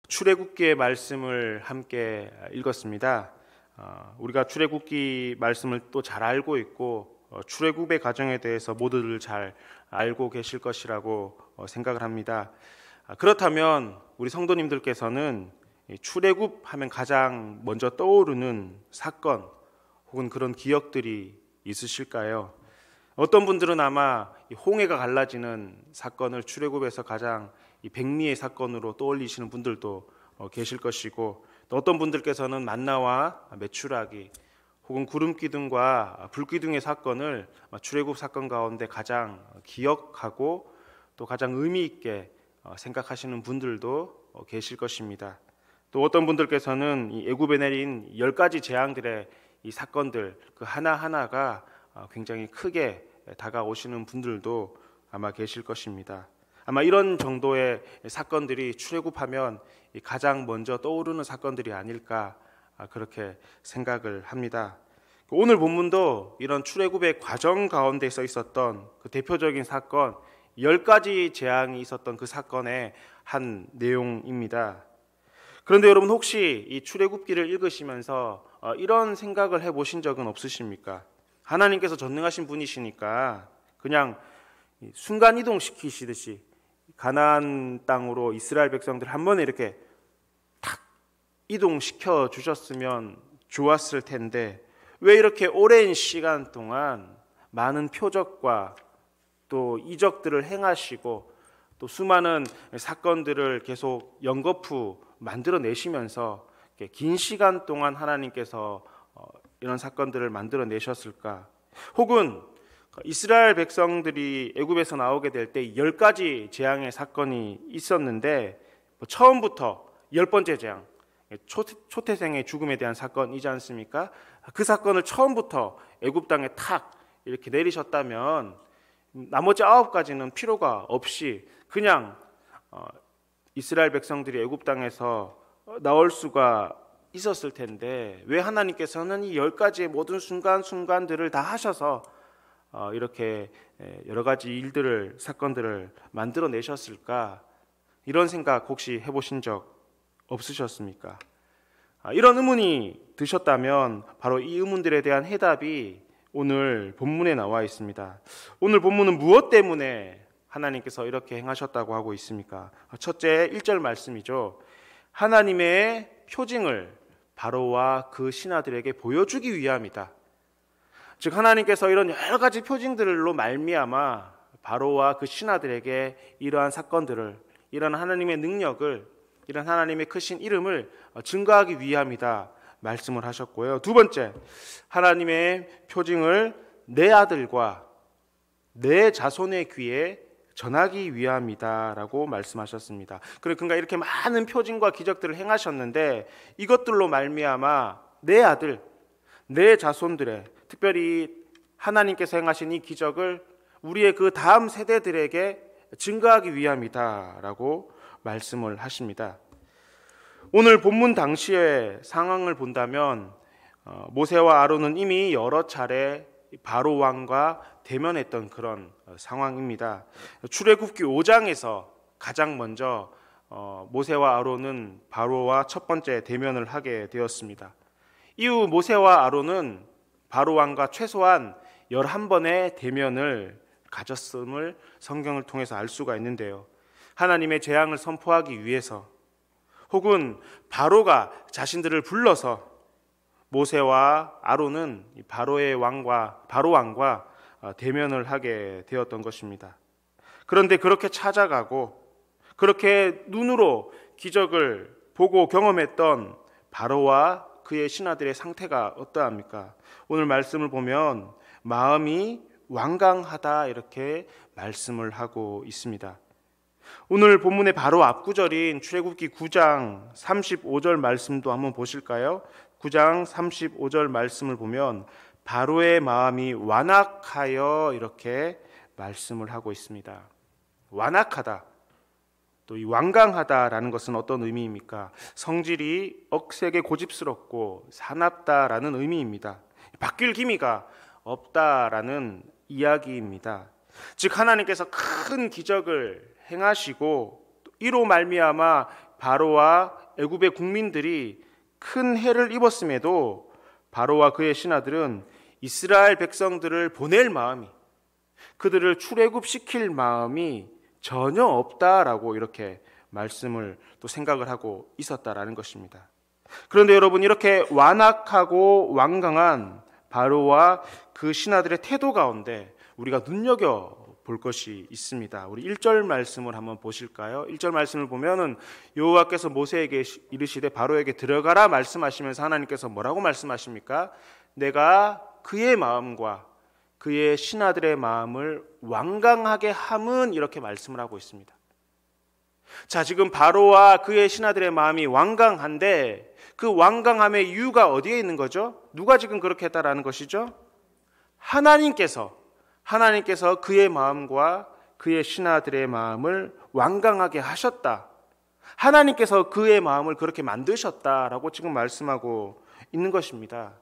출애굽기의 말씀을 함께 읽었습니다. 우리가 출애굽기 말씀을 또 잘 알고 있고 출애굽의 과정에 대해서 모두들 잘 알고 계실 것이라고 생각을 합니다. 그렇다면 우리 성도님들께서는 출애굽하면 가장 먼저 떠오르는 사건 혹은 그런 기억들이 있으실까요? 어떤 분들은 아마 홍해가 갈라지는 사건을 출애굽에서 가장 백미의 사건으로 떠올리시는 분들도 계실 것이고, 또 어떤 분들께서는 만나와 메추라기 혹은 구름기둥과 불기둥의 사건을 출애굽 사건 가운데 가장 기억하고 또 가장 의미 있게 생각하시는 분들도 계실 것입니다. 또 어떤 분들께서는 이 애굽에 내린 10가지 재앙들의 이 사건들 그 하나하나가 굉장히 크게 다가오시는 분들도 아마 계실 것입니다. 아마 이런 정도의 사건들이 출애굽하면 가장 먼저 떠오르는 사건들이 아닐까 그렇게 생각을 합니다. 오늘 본문도 이런 출애굽의 과정 가운데서 있었던 그 대표적인 사건 10가지 재앙이 있었던 그 사건의 한 내용입니다. 그런데 여러분, 혹시 이 출애굽기를 읽으시면서 이런 생각을 해보신 적은 없으십니까? 하나님께서 전능하신 분이시니까 그냥 순간이동 시키시듯이 가나안 땅으로 이스라엘 백성들 한 번에 이렇게 탁 이동시켜 주셨으면 좋았을 텐데, 왜 이렇게 오랜 시간 동안 많은 표적과 또 이적들을 행하시고 또 수많은 사건들을 계속 연거푸 만들어내시면서 긴 시간 동안 하나님께서 이런 사건들을 만들어내셨을까? 혹은 이스라엘 백성들이 애굽에서 나오게 될 때 10가지 재앙의 사건이 있었는데 처음부터 10번째 재앙, 초태생의 죽음에 대한 사건이지 않습니까? 그 사건을 처음부터 애굽 땅에 탁 이렇게 내리셨다면 나머지 9가지는 필요가 없이 그냥 이스라엘 백성들이 애굽 땅에서 나올 수가 있었을 텐데, 왜 하나님께서는 이 10가지의 모든 순간순간들을 다 하셔서 이렇게 여러 가지 일들을, 사건들을 만들어내셨을까? 이런 생각 혹시 해보신 적 없으셨습니까? 이런 의문이 드셨다면 바로 이 의문들에 대한 해답이 오늘 본문에 나와 있습니다. 오늘 본문은 무엇 때문에 하나님께서 이렇게 행하셨다고 하고 있습니까? 첫째 1절 말씀이죠. 하나님의 표징을 바로와 그 신하들에게 보여주기 위함이다. 즉 하나님께서 이런 여러 가지 표징들로 말미암아 바로와 그 신하들에게 이러한 사건들을, 이러한 하나님의 능력을, 이러한 하나님의 크신 이름을 증거하기 위함이다 말씀을 하셨고요. 두 번째, 하나님의 표징을 내 아들과 내 자손의 귀에 전하기 위함이다라고 말씀하셨습니다. 그러니까 이렇게 많은 표징과 기적들을 행하셨는데 이것들로 말미암아 내 아들, 내 자손들의, 특별히 하나님께서 행하신 이 기적을 우리의 그 다음 세대들에게 증거하기 위함이다라고 말씀을 하십니다. 오늘 본문 당시의 상황을 본다면 모세와 아론은 이미 여러 차례 바로 왕과 대면했던 그런 상황입니다. 출애굽기 5장에서 가장 먼저 모세와 아론은 바로와 첫 번째 대면을 하게 되었습니다. 이후 모세와 아론은 바로 왕과 최소한 11번의 대면을 가졌음을 성경을 통해서 알 수가 있는데요. 하나님의 재앙을 선포하기 위해서, 혹은 바로가 자신들을 불러서 모세와 아론은 바로 왕과 대면을 하게 되었던 것입니다. 그런데 그렇게 찾아가고 그렇게 눈으로 기적을 보고 경험했던 바로와 그의 신하들의 상태가 어떠합니까? 오늘 말씀을 보면 마음이 완강하다 이렇게 말씀을 하고 있습니다. 오늘 본문의 바로 앞구절인 출애굽기 9장 35절 말씀도 한번 보실까요? 9장 35절 말씀을 보면 바로의 마음이 완악하여 이렇게 말씀을 하고 있습니다. 완악하다, 또 이 완강하다라는 것은 어떤 의미입니까? 성질이 억세게 고집스럽고 사납다라는 의미입니다. 바뀔 기미가 없다라는 이야기입니다. 즉 하나님께서 큰 기적을 행하시고 이로 말미암아 바로와 애굽의 국민들이 큰 해를 입었음에도 바로와 그의 신하들은 이스라엘 백성들을 보낼 마음이, 그들을 출애굽시킬 마음이 전혀 없다라고 이렇게 말씀을 또 생각을 하고 있었다라는 것입니다. 그런데 여러분, 이렇게 완악하고 완강한 바로와 그 신하들의 태도 가운데 우리가 눈여겨볼 것이 있습니다. 우리 1절 말씀을 한번 보실까요? 1절 말씀을 보면은 여호와께서 모세에게 이르시되 바로에게 들어가라 말씀하시면서 하나님께서 뭐라고 말씀하십니까? 내가 그의 마음과 그의 신하들의 마음을 완강하게 함은, 이렇게 말씀을 하고 있습니다. 자, 지금 바로와 그의 신하들의 마음이 완강한데 그 완강함의 이유가 어디에 있는 거죠? 누가 지금 그렇게 했다라는 것이죠? 하나님께서 그의 마음과 그의 신하들의 마음을 완강하게 하셨다. 하나님께서 그의 마음을 그렇게 만드셨다라고 지금 말씀하고 있는 것입니다.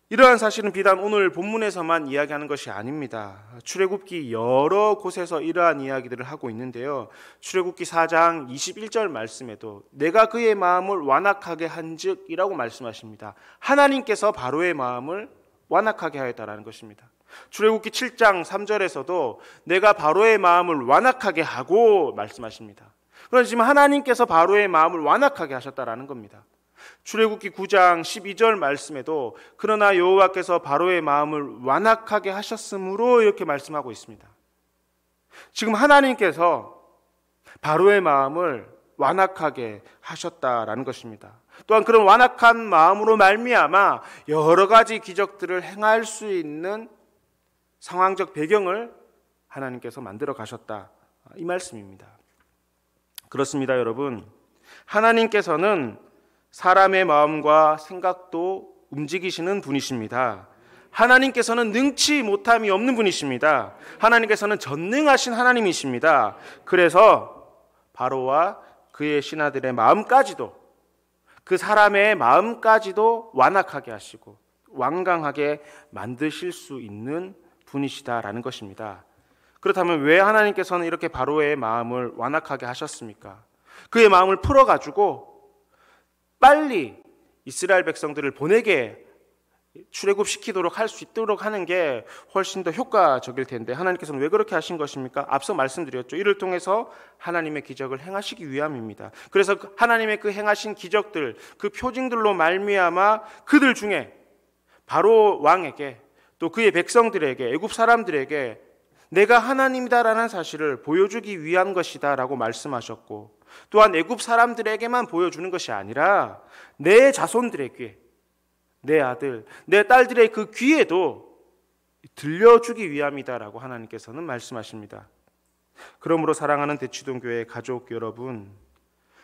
이러한 사실은 비단 오늘 본문에서만 이야기하는 것이 아닙니다. 출애굽기 여러 곳에서 이러한 이야기들을 하고 있는데요. 출애굽기 4장 21절 말씀에도 내가 그의 마음을 완악하게 한즉이라고 말씀하십니다. 하나님께서 바로의 마음을 완악하게 하였다라는 것입니다. 출애굽기 7장 3절에서도 내가 바로의 마음을 완악하게 하고 말씀하십니다. 그런데 지금 하나님께서 바로의 마음을 완악하게 하셨다라는 겁니다. 출애굽기 9장 12절 말씀에도 그러나 여호와께서 바로의 마음을 완악하게 하셨으므로 이렇게 말씀하고 있습니다. 지금 하나님께서 바로의 마음을 완악하게 하셨다라는 것입니다. 또한 그런 완악한 마음으로 말미암아 여러 가지 기적들을 행할 수 있는 상황적 배경을 하나님께서 만들어 가셨다, 이 말씀입니다. 그렇습니다, 여러분. 하나님께서는 사람의 마음과 생각도 움직이시는 분이십니다. 하나님께서는 능치 못함이 없는 분이십니다. 하나님께서는 전능하신 하나님이십니다. 그래서 바로와 그의 신하들의 마음까지도, 그 사람의 마음까지도 완악하게 하시고 완강하게 만드실 수 있는 분이시다라는 것입니다. 그렇다면 왜 하나님께서는 이렇게 바로의 마음을 완악하게 하셨습니까? 그의 마음을 풀어가지고 빨리 이스라엘 백성들을 보내게 출애굽시키도록 할 수 있도록 하는 게 훨씬 더 효과적일 텐데 하나님께서는 왜 그렇게 하신 것입니까? 앞서 말씀드렸죠. 이를 통해서 하나님의 기적을 행하시기 위함입니다. 그래서 하나님의 그 행하신 기적들, 그 표징들로 말미암아 그들 중에 바로 왕에게 또 그의 백성들에게, 애굽 사람들에게 내가 하나님이다라는 사실을 보여주기 위한 것이다 라고 말씀하셨고, 또한 애굽 사람들에게만 보여주는 것이 아니라 내 자손들에게, 내 아들, 내 딸들의 그 귀에도 들려주기 위함이다라고 하나님께서는 말씀하십니다. 그러므로 사랑하는 대치동교회 가족 여러분,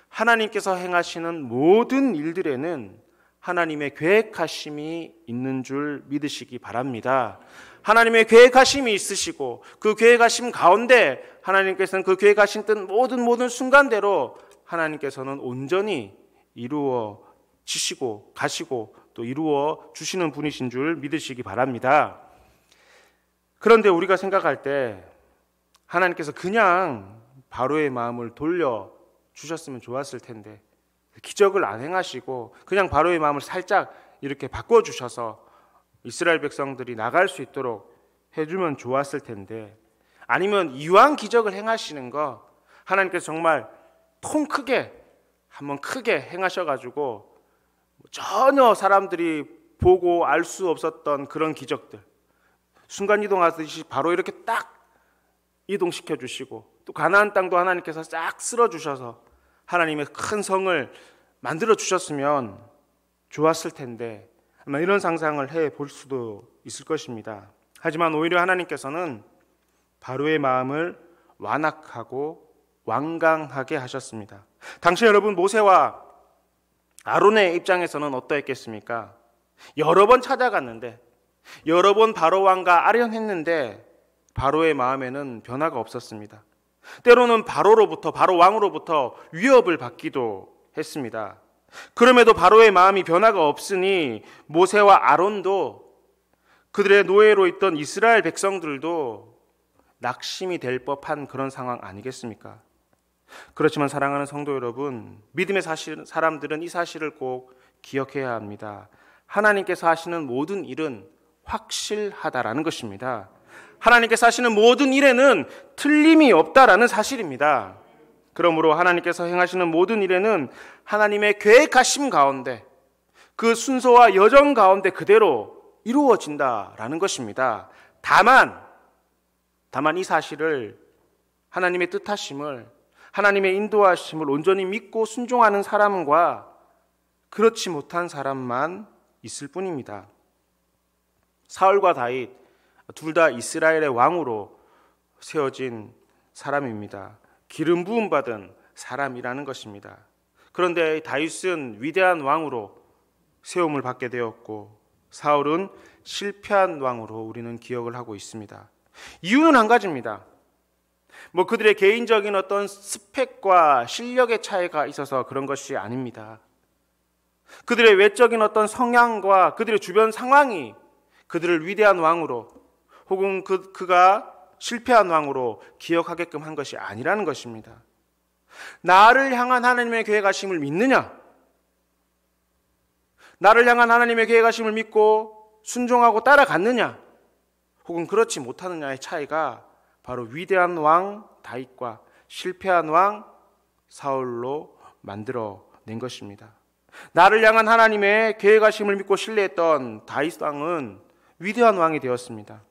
하나님께서 행하시는 모든 일들에는 하나님의 계획하심이 있는 줄 믿으시기 바랍니다. 하나님의 계획하심이 있으시고 그 계획하심 가운데 하나님께서는 그 계획하신 뜻 모든 순간대로 하나님께서는 온전히 이루어 지시고 가시고 또 이루어 주시는 분이신 줄 믿으시기 바랍니다. 그런데 우리가 생각할 때 하나님께서 그냥 바로의 마음을 돌려 주셨으면 좋았을 텐데 기적을 안 행하시고 그냥 바로의 마음을 살짝 이렇게 바꿔주셔서 이스라엘 백성들이 나갈 수 있도록 해주면 좋았을 텐데, 아니면 이왕 기적을 행하시는 거 하나님께서 정말 통 크게 한번 크게 행하셔가지고 전혀 사람들이 보고 알 수 없었던 그런 기적들, 순간이동하듯이 바로 이렇게 딱 이동시켜 주시고 또 가나안 땅도 하나님께서 싹 쓸어 주셔서 하나님의 큰 성을 만들어 주셨으면 좋았을 텐데 아마 이런 상상을 해볼 수도 있을 것입니다. 하지만 오히려 하나님께서는 바로의 마음을 완악하고 완강하게 하셨습니다. 당시 여러분 모세와 아론의 입장에서는 어떠했겠습니까? 여러 번 찾아갔는데 여러 번 바로 왕과 아련했는데 바로의 마음에는 변화가 없었습니다. 때로는 바로 왕으로부터 위협을 받기도 했습니다. 그럼에도 바로의 마음이 변화가 없으니 모세와 아론도 그들의 노예로 있던 이스라엘 백성들도 낙심이 될 법한 그런 상황 아니겠습니까? 그렇지만 사랑하는 성도 여러분, 믿음의 사람들은 이 사실을 꼭 기억해야 합니다. 하나님께서 하시는 모든 일은 확실하다라는 것입니다. 하나님께서 하시는 모든 일에는 틀림이 없다라는 사실입니다. 그러므로 하나님께서 행하시는 모든 일에는 하나님의 계획하심 가운데, 그 순서와 여정 가운데 그대로 이루어진다라는 것입니다. 다만 이 사실을, 하나님의 뜻하심을, 하나님의 인도하심을 온전히 믿고 순종하는 사람과 그렇지 못한 사람만 있을 뿐입니다. 사울과 다윗 둘 다 이스라엘의 왕으로 세워진 사람입니다. 기름 부음 받은 사람이라는 것입니다. 그런데 다윗은 위대한 왕으로 세움을 받게 되었고 사울은 실패한 왕으로 우리는 기억을 하고 있습니다. 이유는 한 가지입니다. 그들의 개인적인 어떤 스펙과 실력의 차이가 있어서 그런 것이 아닙니다. 그들의 외적인 어떤 성향과 그들의 주변 상황이 그들을 위대한 왕으로 혹은 그가 실패한 왕으로 기억하게끔 한 것이 아니라는 것입니다. 나를 향한 하나님의 계획하심을 믿느냐? 나를 향한 하나님의 계획하심을 믿고 순종하고 따라갔느냐? 혹은 그렇지 못하느냐의 차이가 바로 위대한 왕 다윗과 실패한 왕 사울로 만들어낸 것입니다. 나를 향한 하나님의 계획하심을 믿고 신뢰했던 다윗 왕은 위대한 왕이 되었습니다.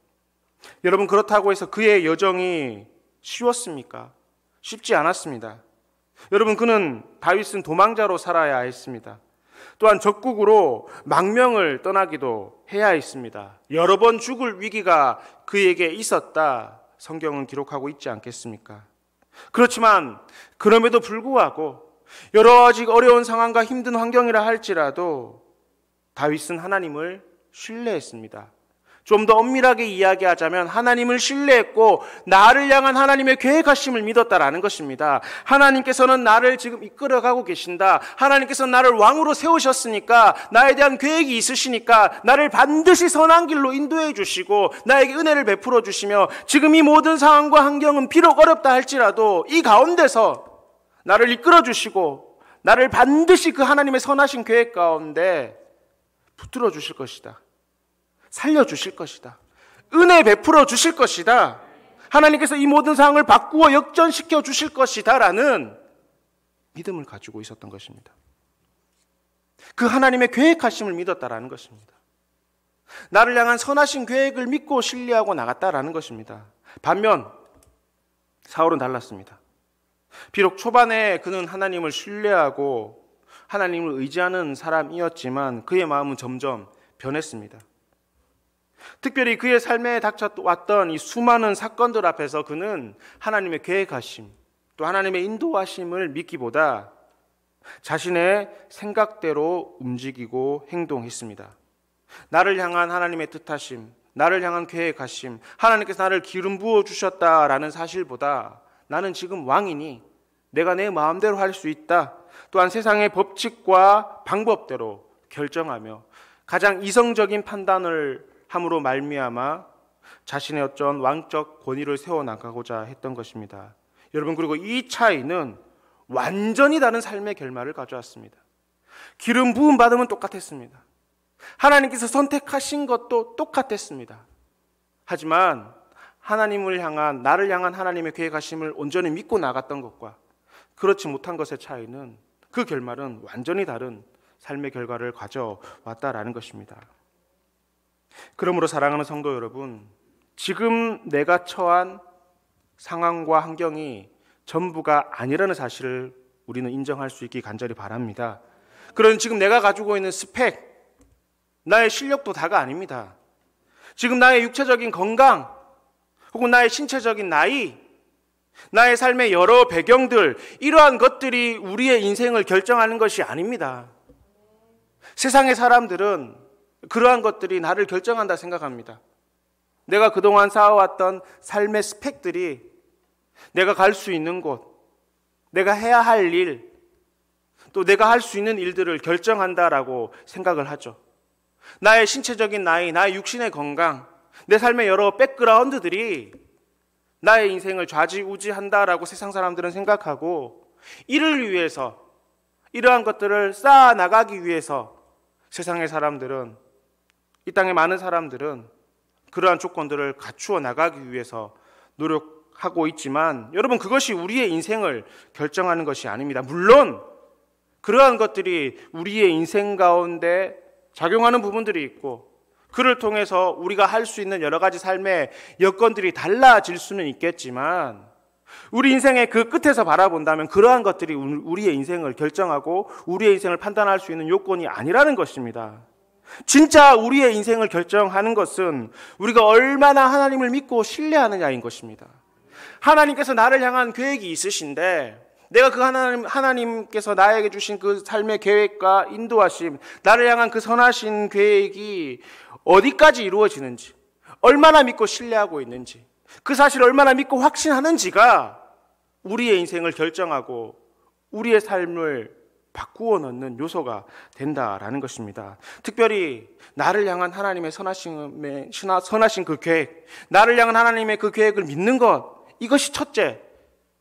여러분, 그렇다고 해서 그의 여정이 쉬웠습니까? 쉽지 않았습니다. 여러분, 다윗은 도망자로 살아야 했습니다. 또한 적국으로 망명을 떠나기도 해야 했습니다. 여러 번 죽을 위기가 그에게 있었다, 성경은 기록하고 있지 않겠습니까? 그렇지만 그럼에도 불구하고 여러 가지 어려운 상황과 힘든 환경이라 할지라도 다윗은 하나님을 신뢰했습니다. 좀 더 엄밀하게 이야기하자면 하나님을 신뢰했고 나를 향한 하나님의 계획하심을 믿었다라는 것입니다. 하나님께서는 나를 지금 이끌어가고 계신다. 하나님께서는 나를 왕으로 세우셨으니까, 나에 대한 계획이 있으시니까 나를 반드시 선한 길로 인도해 주시고 나에게 은혜를 베풀어 주시며, 지금 이 모든 상황과 환경은 비록 어렵다 할지라도 이 가운데서 나를 이끌어 주시고 나를 반드시 그 하나님의 선하신 계획 가운데 붙들어 주실 것이다. 살려주실 것이다. 은혜 베풀어 주실 것이다. 하나님께서 이 모든 상황을 바꾸어 역전시켜 주실 것이다 라는 믿음을 가지고 있었던 것입니다. 그 하나님의 계획하심을 믿었다라는 것입니다. 나를 향한 선하신 계획을 믿고 신뢰하고 나갔다라는 것입니다. 반면 사울은 달랐습니다. 비록 초반에 그는 하나님을 신뢰하고 하나님을 의지하는 사람이었지만 그의 마음은 점점 변했습니다. 특별히 그의 삶에 닥쳐왔던 이 수많은 사건들 앞에서 그는 하나님의 계획하심, 또 하나님의 인도하심을 믿기보다 자신의 생각대로 움직이고 행동했습니다. 나를 향한 하나님의 뜻하심, 나를 향한 계획하심, 하나님께서 나를 기름 부어 주셨다라는 사실보다 나는 지금 왕이니 내가 내 마음대로 할 수 있다, 또한 세상의 법칙과 방법대로 결정하며 가장 이성적인 판단을 함으로 말미암아 자신의 어떤 왕적 권위를 세워나가고자 했던 것입니다. 여러분, 그리고 이 차이는 완전히 다른 삶의 결말을 가져왔습니다. 기름 부음 받음은 똑같았습니다. 하나님께서 선택하신 것도 똑같았습니다. 하지만 하나님을 향한, 나를 향한 하나님의 계획하심을 온전히 믿고 나갔던 것과 그렇지 못한 것의 차이는, 그 결말은 완전히 다른 삶의 결과를 가져왔다라는 것입니다. 그러므로 사랑하는 성도 여러분, 지금 내가 처한 상황과 환경이 전부가 아니라는 사실을 우리는 인정할 수 있기 간절히 바랍니다. 그런 지금 내가 가지고 있는 스펙, 나의 실력도 다가 아닙니다. 지금 나의 육체적인 건강 혹은 나의 신체적인 나이, 나의 삶의 여러 배경들, 이러한 것들이 우리의 인생을 결정하는 것이 아닙니다. 세상의 사람들은 그러한 것들이 나를 결정한다 생각합니다. 내가 그동안 쌓아왔던 삶의 스펙들이 내가 갈 수 있는 곳, 내가 해야 할 일, 또 내가 할 수 있는 일들을 결정한다라고 생각을 하죠. 나의 신체적인 나이, 나의 육신의 건강, 내 삶의 여러 백그라운드들이 나의 인생을 좌지우지한다라고 세상 사람들은 생각하고, 이를 위해서, 이러한 것들을 쌓아 나가기 위해서 세상의 사람들은, 이 땅의 많은 사람들은 그러한 조건들을 갖추어 나가기 위해서 노력하고 있지만, 여러분, 그것이 우리의 인생을 결정하는 것이 아닙니다. 물론 그러한 것들이 우리의 인생 가운데 작용하는 부분들이 있고, 그를 통해서 우리가 할 수 있는 여러 가지 삶의 여건들이 달라질 수는 있겠지만, 우리 인생의 그 끝에서 바라본다면 그러한 것들이 우리의 인생을 결정하고 우리의 인생을 판단할 수 있는 요건이 아니라는 것입니다. 진짜 우리의 인생을 결정하는 것은 우리가 얼마나 하나님을 믿고 신뢰하느냐인 것입니다. 하나님께서 나를 향한 계획이 있으신데, 내가 그 하나님께서 나에게 주신 그 삶의 계획과 인도하심, 나를 향한 그 선하신 계획이 어디까지 이루어지는지, 얼마나 믿고 신뢰하고 있는지, 그 사실을 얼마나 믿고 확신하는지가 우리의 인생을 결정하고 우리의 삶을 바꾸어 넣는 요소가 된다라는 것입니다. 특별히 나를 향한 하나님의 선하신 그 계획, 나를 향한 하나님의 그 계획을 믿는 것, 이것이 첫째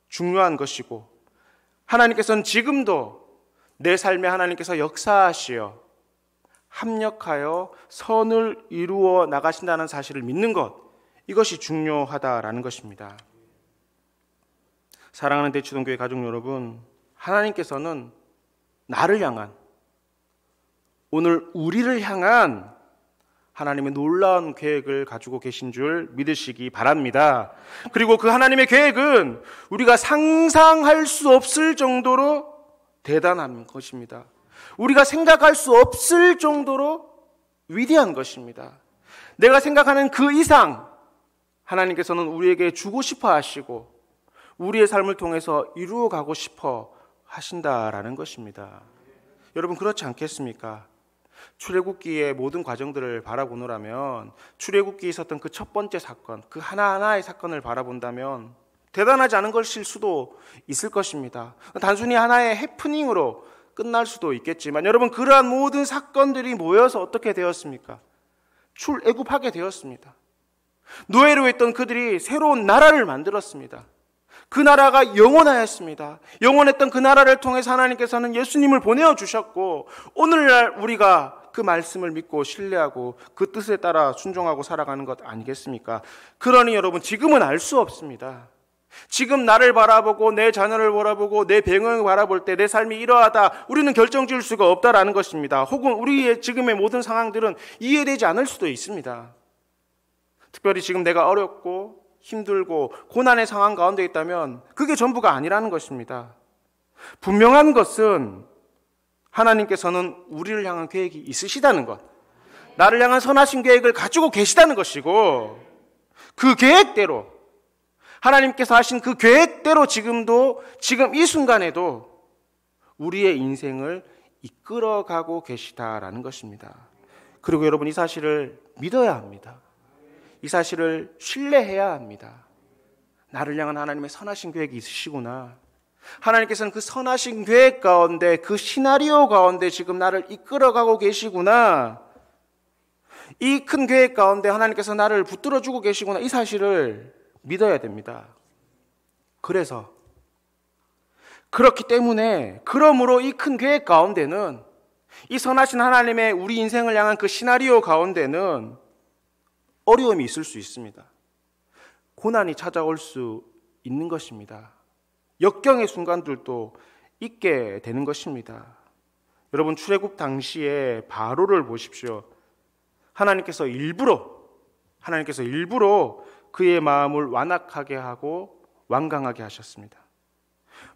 중요한 것이고, 하나님께서는 지금도 내 삶에 하나님께서 역사하시어 합력하여 선을 이루어 나가신다는 사실을 믿는 것, 이것이 중요하다라는 것입니다. 사랑하는 대치동교회 가족 여러분, 하나님께서는 나를 향한, 오늘 우리를 향한 하나님의 놀라운 계획을 가지고 계신 줄 믿으시기 바랍니다. 그리고 그 하나님의 계획은 우리가 상상할 수 없을 정도로 대단한 것입니다. 우리가 생각할 수 없을 정도로 위대한 것입니다. 내가 생각하는 그 이상 하나님께서는 우리에게 주고 싶어 하시고 우리의 삶을 통해서 이루어가고 싶어 하신다라는 것입니다. 여러분, 그렇지 않겠습니까? 출애굽기의 모든 과정들을 바라보노라면, 출애굽기에 있었던 그 첫 번째 사건, 그 하나하나의 사건을 바라본다면 대단하지 않은 것일 수도 있을 것입니다. 단순히 하나의 해프닝으로 끝날 수도 있겠지만, 여러분, 그러한 모든 사건들이 모여서 어떻게 되었습니까? 출애굽하게 되었습니다. 노예로 있던 그들이 새로운 나라를 만들었습니다. 그 나라가 영원하였습니다. 영원했던 그 나라를 통해서 하나님께서는 예수님을 보내어 주셨고, 오늘날 우리가 그 말씀을 믿고 신뢰하고 그 뜻에 따라 순종하고 살아가는 것 아니겠습니까? 그러니 여러분, 지금은 알 수 없습니다. 지금 나를 바라보고 내 자녀를 바라보고 내 배경을 바라볼 때 내 삶이 이러하다, 우리는 결정 지을 수가 없다라는 것입니다. 혹은 우리의 지금의 모든 상황들은 이해되지 않을 수도 있습니다. 특별히 지금 내가 어렵고 힘들고 고난의 상황 가운데 있다면 그게 전부가 아니라는 것입니다. 분명한 것은 하나님께서는 우리를 향한 계획이 있으시다는 것, 나를 향한 선하신 계획을 가지고 계시다는 것이고, 그 계획대로, 하나님께서 하신 그 계획대로 지금도, 지금 이 순간에도 우리의 인생을 이끌어가고 계시다라는 것입니다. 그리고 여러분, 이 사실을 믿어야 합니다. 이 사실을 신뢰해야 합니다. 나를 향한 하나님의 선하신 계획이 있으시구나. 하나님께서는 그 선하신 계획 가운데, 그 시나리오 가운데 지금 나를 이끌어가고 계시구나. 이 큰 계획 가운데 하나님께서 나를 붙들어주고 계시구나. 이 사실을 믿어야 됩니다. 그렇기 때문에, 그러므로 이 큰 계획 가운데는, 이 선하신 하나님의 우리 인생을 향한 그 시나리오 가운데는 어려움이 있을 수 있습니다. 고난이 찾아올 수 있는 것입니다. 역경의 순간들도 있게 되는 것입니다. 여러분, 출애굽 당시에 바로를 보십시오. 하나님께서 일부러 그의 마음을 완악하게 하고 완강하게 하셨습니다.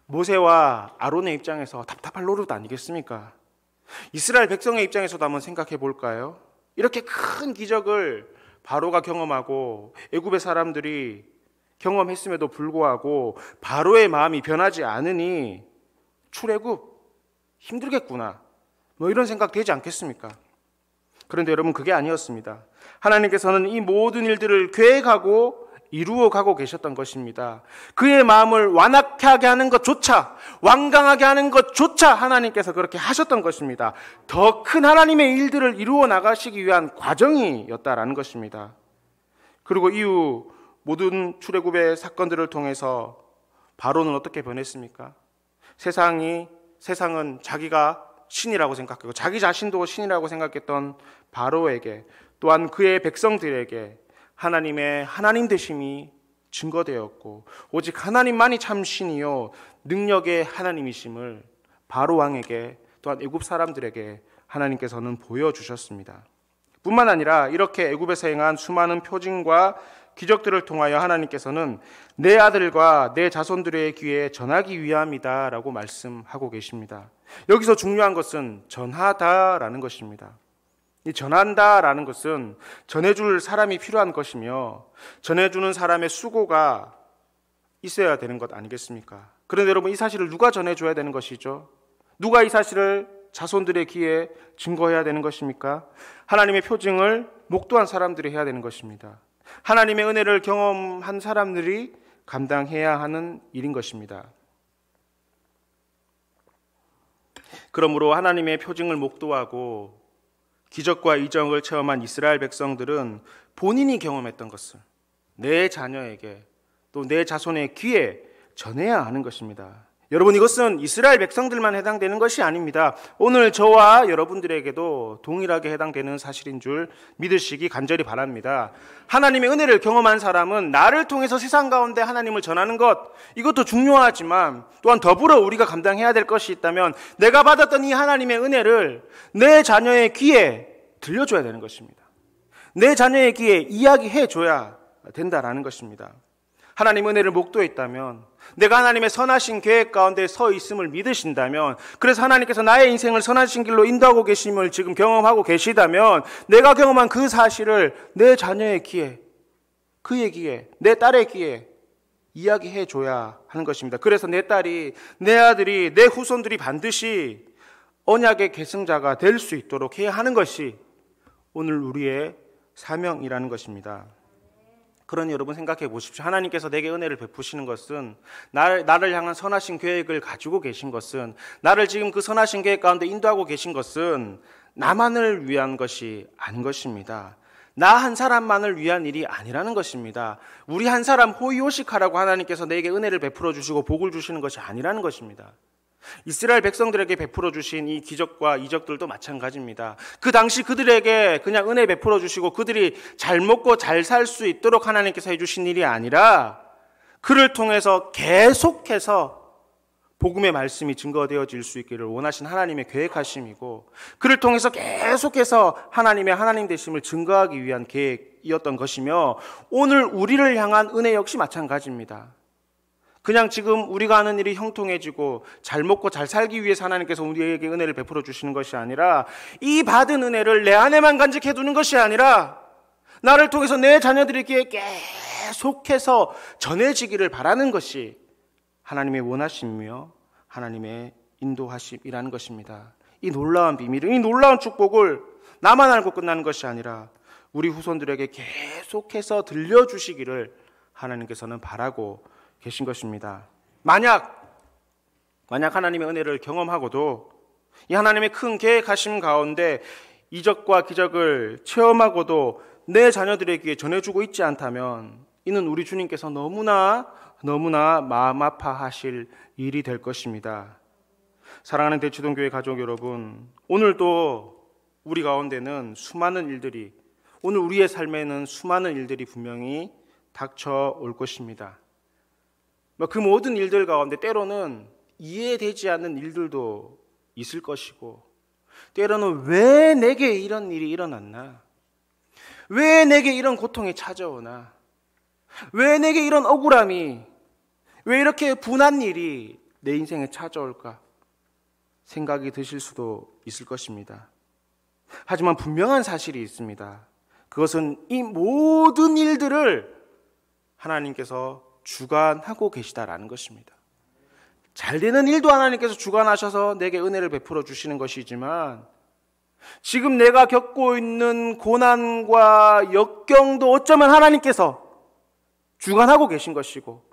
모세와 아론의 입장에서 답답할 노릇 아니겠습니까? 이스라엘 백성의 입장에서도 한번 생각해 볼까요? 이렇게 큰 기적을 바로가 경험하고 애굽의 사람들이 경험했음에도 불구하고 바로의 마음이 변하지 않으니 출애굽 힘들겠구나, 이런 생각 되지 않겠습니까? 그런데 여러분, 그게 아니었습니다. 하나님께서는 이 모든 일들을 계획하고 이루어가고 계셨던 것입니다. 그의 마음을 완악하게 하는 것조차, 완강하게 하는 것조차 하나님께서 그렇게 하셨던 것입니다. 더 큰 하나님의 일들을 이루어 나가시기 위한 과정이었다라는 것입니다. 그리고 이후 모든 출애굽의 사건들을 통해서 바로는 어떻게 변했습니까? 세상은 자기가 신이라고 생각하고 자기 자신도 신이라고 생각했던 바로에게, 또한 그의 백성들에게 하나님의 하나님 되심이 증거되었고, 오직 하나님만이 참 신이요 능력의 하나님이심을 바로 왕에게, 또한 애굽 사람들에게 하나님께서는 보여주셨습니다. 뿐만 아니라 이렇게 애굽에서 행한 수많은 표징과 기적들을 통하여 하나님께서는 내 아들과 내 자손들의 귀에 전하기 위함이다 라고 말씀하고 계십니다. 여기서 중요한 것은 전하다라는 것입니다. 이 전한다라는 것은 전해줄 사람이 필요한 것이며 전해주는 사람의 수고가 있어야 되는 것 아니겠습니까? 그런데 여러분, 이 사실을 누가 전해줘야 되는 것이죠? 누가 이 사실을 자손들의 귀에 증거해야 되는 것입니까? 하나님의 표징을 목도한 사람들이 해야 되는 것입니다. 하나님의 은혜를 경험한 사람들이 감당해야 하는 일인 것입니다. 그러므로 하나님의 표징을 목도하고 기적과 이적을 체험한 이스라엘 백성들은 본인이 경험했던 것을 내 자녀에게, 또 내 자손의 귀에 전해야 하는 것입니다. 여러분, 이것은 이스라엘 백성들만 해당되는 것이 아닙니다. 오늘 저와 여러분들에게도 동일하게 해당되는 사실인 줄 믿으시기 간절히 바랍니다. 하나님의 은혜를 경험한 사람은 나를 통해서 세상 가운데 하나님을 전하는 것, 이것도 중요하지만 또한 더불어 우리가 감당해야 될 것이 있다면 내가 받았던 이 하나님의 은혜를 내 자녀의 귀에 들려줘야 되는 것입니다. 내 자녀의 귀에 이야기해줘야 된다라는 것입니다. 하나님 은혜를 목도했다면, 내가 하나님의 선하신 계획 가운데 서 있음을 믿으신다면, 그래서 하나님께서 나의 인생을 선하신 길로 인도하고 계심을 지금 경험하고 계시다면, 내가 경험한 그 사실을 내 자녀의 귀에, 그의 귀에, 내 딸의 귀에 이야기해 줘야 하는 것입니다. 그래서 내 딸이, 내 아들이, 내 후손들이 반드시 언약의 계승자가 될 수 있도록 해야 하는 것이 오늘 우리의 사명이라는 것입니다. 그러니 여러분, 생각해 보십시오. 하나님께서 내게 은혜를 베푸시는 것은, 나를 향한 선하신 계획을 가지고 계신 것은, 나를 지금 그 선하신 계획 가운데 인도하고 계신 것은 나만을 위한 것이 아닌 것입니다. 나 한 사람만을 위한 일이 아니라는 것입니다. 우리 한 사람 호의호식하라고 하나님께서 내게 은혜를 베풀어 주시고 복을 주시는 것이 아니라는 것입니다. 이스라엘 백성들에게 베풀어 주신 이 기적과 이적들도 마찬가지입니다. 그 당시 그들에게 그냥 은혜 베풀어 주시고 그들이 잘 먹고 잘 살 수 있도록 하나님께서 해주신 일이 아니라, 그를 통해서 계속해서 복음의 말씀이 증거되어질 수 있기를 원하신 하나님의 계획하심이고, 그를 통해서 계속해서 하나님의 하나님 되심을 증거하기 위한 계획이었던 것이며, 오늘 우리를 향한 은혜 역시 마찬가지입니다. 그냥 지금 우리가 하는 일이 형통해지고 잘 먹고 잘 살기 위해서 하나님께서 우리에게 은혜를 베풀어 주시는 것이 아니라, 이 받은 은혜를 내 안에만 간직해 두는 것이 아니라 나를 통해서 내 자녀들에게 계속해서 전해지기를 바라는 것이 하나님의 원하심이며 하나님의 인도하심이라는 것입니다. 이 놀라운 비밀을, 이 놀라운 축복을 나만 알고 끝나는 것이 아니라 우리 후손들에게 계속해서 들려주시기를 하나님께서는 바라고 계신 것입니다. 만약 하나님의 은혜를 경험하고도 이 하나님의 큰 계획하심 가운데 이적과 기적을 체험하고도 내 자녀들에게 전해주고 있지 않다면, 이는 우리 주님께서 너무나 마음 아파하실 일이 될 것입니다. 사랑하는 대치동교회 가족 여러분, 오늘도 우리 가운데는 수많은 일들이, 오늘 우리의 삶에는 수많은 일들이 분명히 닥쳐올 것입니다. 그 모든 일들 가운데 때로는 이해되지 않는 일들도 있을 것이고, 때로는 왜 내게 이런 일이 일어났나? 왜 내게 이런 고통이 찾아오나? 왜 내게 이런 억울함이, 왜 이렇게 분한 일이 내 인생에 찾아올까? 생각이 드실 수도 있을 것입니다. 하지만 분명한 사실이 있습니다. 그것은 이 모든 일들을 하나님께서 주관하고 계시다라는 것입니다. 잘 되는 일도 하나님께서 주관하셔서 내게 은혜를 베풀어 주시는 것이지만, 지금 내가 겪고 있는 고난과 역경도 어쩌면 하나님께서 주관하고 계신 것이고,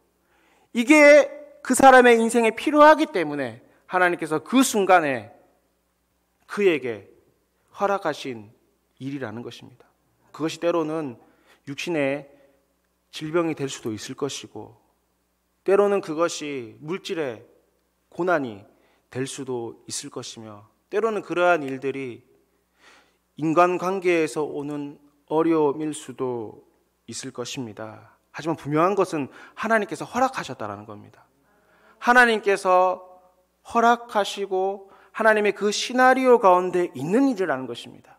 이게 그 사람의 인생에 필요하기 때문에 하나님께서 그 순간에 그에게 허락하신 일이라는 것입니다. 그것이 때로는 육신의 질병이 될 수도 있을 것이고, 때로는 그것이 물질의 고난이 될 수도 있을 것이며, 때로는 그러한 일들이 인간관계에서 오는 어려움일 수도 있을 것입니다. 하지만 분명한 것은 하나님께서 허락하셨다는 겁니다. 하나님께서 허락하시고 하나님의 그 시나리오 가운데 있는 일이라는 것입니다.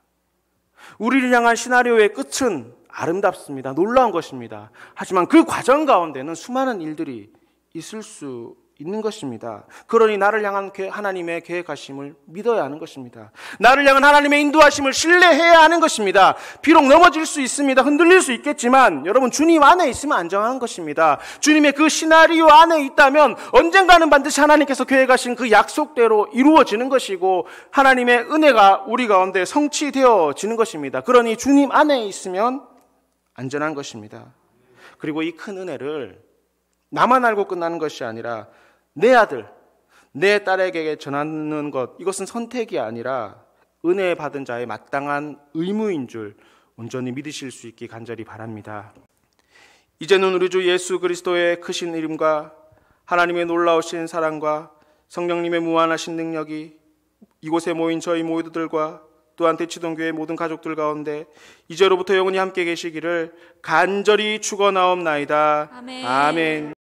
우리를 향한 시나리오의 끝은 아름답습니다. 놀라운 것입니다. 하지만 그 과정 가운데는 수많은 일들이 있을 수 있는 것입니다. 그러니 나를 향한 하나님의 계획하심을 믿어야 하는 것입니다. 나를 향한 하나님의 인도하심을 신뢰해야 하는 것입니다. 비록 넘어질 수 있습니다. 흔들릴 수 있겠지만 여러분, 주님 안에 있으면 안정한 것입니다. 주님의 그 시나리오 안에 있다면 언젠가는 반드시 하나님께서 계획하신 그 약속대로 이루어지는 것이고, 하나님의 은혜가 우리 가운데 성취되어지는 것입니다. 그러니 주님 안에 있으면 안전한 것입니다. 그리고 이 큰 은혜를 나만 알고 끝나는 것이 아니라 내 아들, 내 딸에게 전하는 것, 이것은 선택이 아니라 은혜 받은 자의 마땅한 의무인 줄 온전히 믿으실 수 있기 간절히 바랍니다. 이제는 우리 주 예수 그리스도의 크신 이름과 하나님의 놀라우신 사랑과 성령님의 무한하신 능력이 이곳에 모인 저희 모두들과 또한 대치동교회 모든 가족들 가운데 이제로부터 영원히 함께 계시기를 간절히 축원하옵나이다. 아멘. 아멘.